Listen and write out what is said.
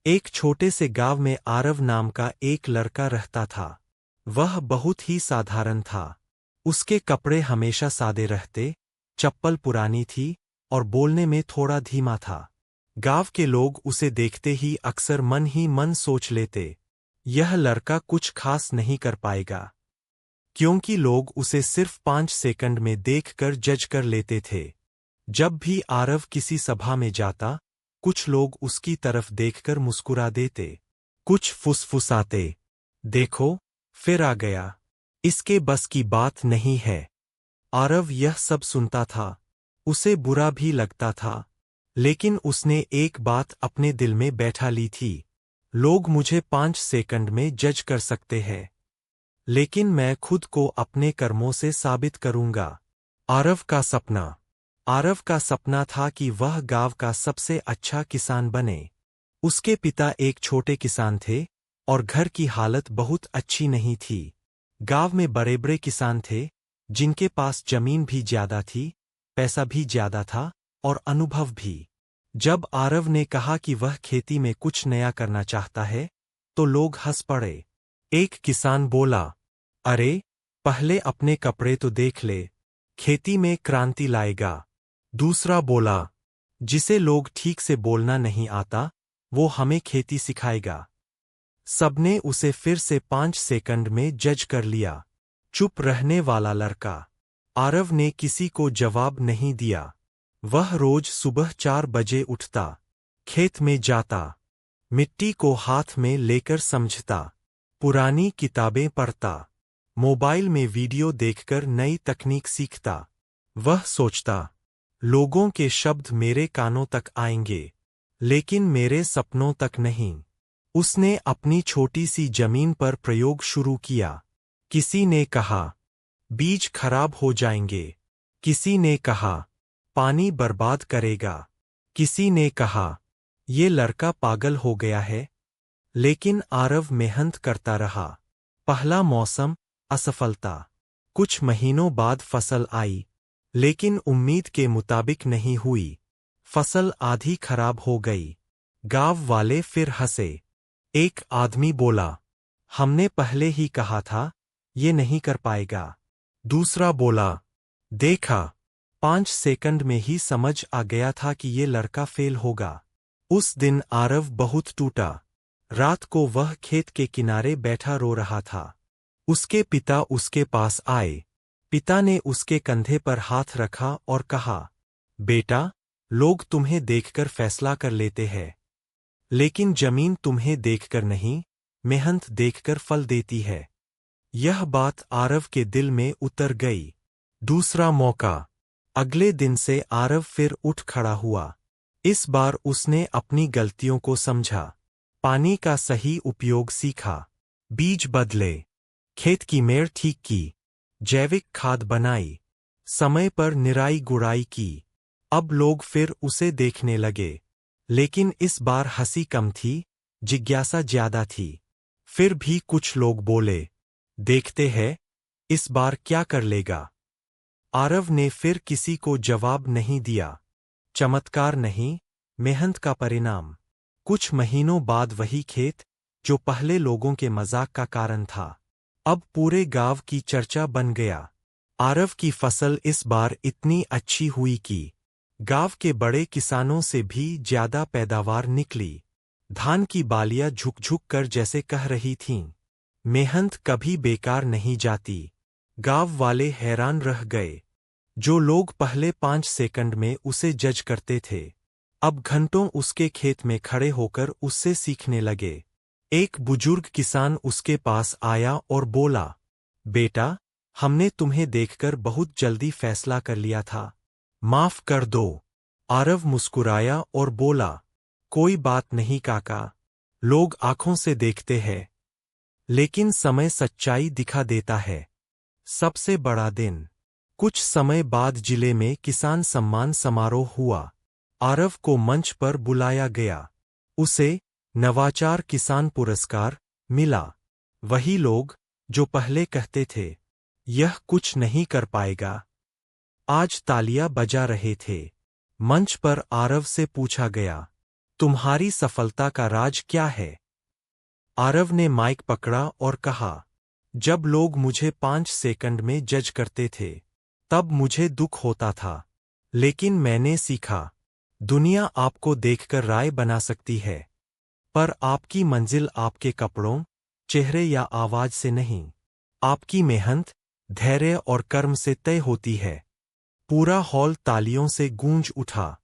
एक छोटे से गांव में आरव नाम का एक लड़का रहता था। वह बहुत ही साधारण था। उसके कपड़े हमेशा सादे रहते, चप्पल पुरानी थी और बोलने में थोड़ा धीमा था। गांव के लोग उसे देखते ही अक्सर मन ही मन सोच लेते, यह लड़का कुछ खास नहीं कर पाएगा, क्योंकि लोग उसे सिर्फ 5 सेकंड में देखकर जज कर लेते थे। जब भी आरव किसी सभा में जाता, कुछ लोग उसकी तरफ देखकर मुस्कुरा देते, कुछ फुसफुसाते, देखो फिर आ गया, इसके बस की बात नहीं है। आरव यह सब सुनता था। उसे बुरा भी लगता था, लेकिन उसने एक बात अपने दिल में बैठा ली थी, लोग मुझे 5 सेकंड में जज कर सकते हैं, लेकिन मैं खुद को अपने कर्मों से साबित करूंगा। आरव का सपना। आरव का सपना था कि वह गांव का सबसे अच्छा किसान बने। उसके पिता एक छोटे किसान थे और घर की हालत बहुत अच्छी नहीं थी। गांव में बड़े बड़े किसान थे, जिनके पास जमीन भी ज्यादा थी, पैसा भी ज्यादा था और अनुभव भी। जब आरव ने कहा कि वह खेती में कुछ नया करना चाहता है, तो लोग हंस पड़े। एक किसान बोला, अरे, पहले अपने कपड़े तो देख ले, खेती में क्रांति लाएगा। दूसरा बोला, जिसे लोग ठीक से बोलना नहीं आता, वो हमें खेती सिखाएगा। सबने उसे फिर से 5 सेकंड में जज कर लिया। चुप रहने वाला लड़का। आरव ने किसी को जवाब नहीं दिया। वह रोज सुबह 4 बजे उठता, खेत में जाता, मिट्टी को हाथ में लेकर समझता, पुरानी किताबें पढ़ता, मोबाइल में वीडियो देखकर नई तकनीक सीखता। वह सोचता, लोगों के शब्द मेरे कानों तक आएंगे, लेकिन मेरे सपनों तक नहीं। उसने अपनी छोटी सी जमीन पर प्रयोग शुरू किया। किसी ने कहा, बीज खराब हो जाएंगे। किसी ने कहा, पानी बर्बाद करेगा। किसी ने कहा, ये लड़का पागल हो गया है। लेकिन आरव मेहनत करता रहा। पहला मौसम, असफलता। कुछ महीनों बाद फसल आई, लेकिन उम्मीद के मुताबिक नहीं हुई। फसल आधी खराब हो गई। गांव वाले फिर हंसे। एक आदमी बोला, हमने पहले ही कहा था, ये नहीं कर पाएगा। दूसरा बोला, देखा, 5 सेकंड में ही समझ आ गया था कि ये लड़का फेल होगा। उस दिन आरव बहुत टूटा। रात को वह खेत के किनारे बैठा रो रहा था। उसके पिता उसके पास आए। पिता ने उसके कंधे पर हाथ रखा और कहा, बेटा, लोग तुम्हें देखकर फैसला कर लेते हैं, लेकिन जमीन तुम्हें देखकर नहीं, मेहनत देखकर फल देती है। यह बात आरव के दिल में उतर गई। दूसरा मौका। अगले दिन से आरव फिर उठ खड़ा हुआ। इस बार उसने अपनी गलतियों को समझा, पानी का सही उपयोग सीखा, बीज बदले, खेत की मेड़ ठीक की, जैविक खाद बनाई, समय पर निराई गुड़ाई की। अब लोग फिर उसे देखने लगे, लेकिन इस बार हंसी कम थी, जिज्ञासा ज्यादा थी। फिर भी कुछ लोग बोले, देखते हैं, इस बार क्या कर लेगा। आरव ने फिर किसी को जवाब नहीं दिया। चमत्कार नहीं, मेहनत का परिणाम। कुछ महीनों बाद वही खेत, जो पहले लोगों के मजाक का कारण था, अब पूरे गांव की चर्चा बन गया। आरव की फसल इस बार इतनी अच्छी हुई कि गांव के बड़े किसानों से भी ज्यादा पैदावार निकली। धान की बालियां झुक-झुक कर जैसे कह रही थीं, मेहनत कभी बेकार नहीं जाती। गांव वाले हैरान रह गए। जो लोग पहले 5 सेकंड में उसे जज करते थे, अब घंटों उसके खेत में खड़े होकर उससे सीखने लगे। एक बुजुर्ग किसान उसके पास आया और बोला, बेटा, हमने तुम्हें देखकर बहुत जल्दी फैसला कर लिया था, माफ कर दो। आरव मुस्कुराया और बोला, कोई बात नहीं काका, लोग आंखों से देखते हैं, लेकिन समय सच्चाई दिखा देता है। सबसे बड़ा दिन। कुछ समय बाद जिले में किसान सम्मान समारोह हुआ। आरव को मंच पर बुलाया गया। उसे नवाचार किसान पुरस्कार मिला। वही लोग, जो पहले कहते थे, यह कुछ नहीं कर पाएगा, आज तालियां बजा रहे थे। मंच पर आरव से पूछा गया, तुम्हारी सफलता का राज क्या है? आरव ने माइक पकड़ा और कहा, जब लोग मुझे 5 सेकंड में जज करते थे तब मुझे दुख होता था, लेकिन मैंने सीखा दुनिया आपको देखकर राय बना सकती है, पर आपकी मंजिल आपके कपड़ों, चेहरे या आवाज से नहीं, आपकी मेहनत, धैर्य और कर्म से तय होती है। पूरा हॉल तालियों से गूंज उठा।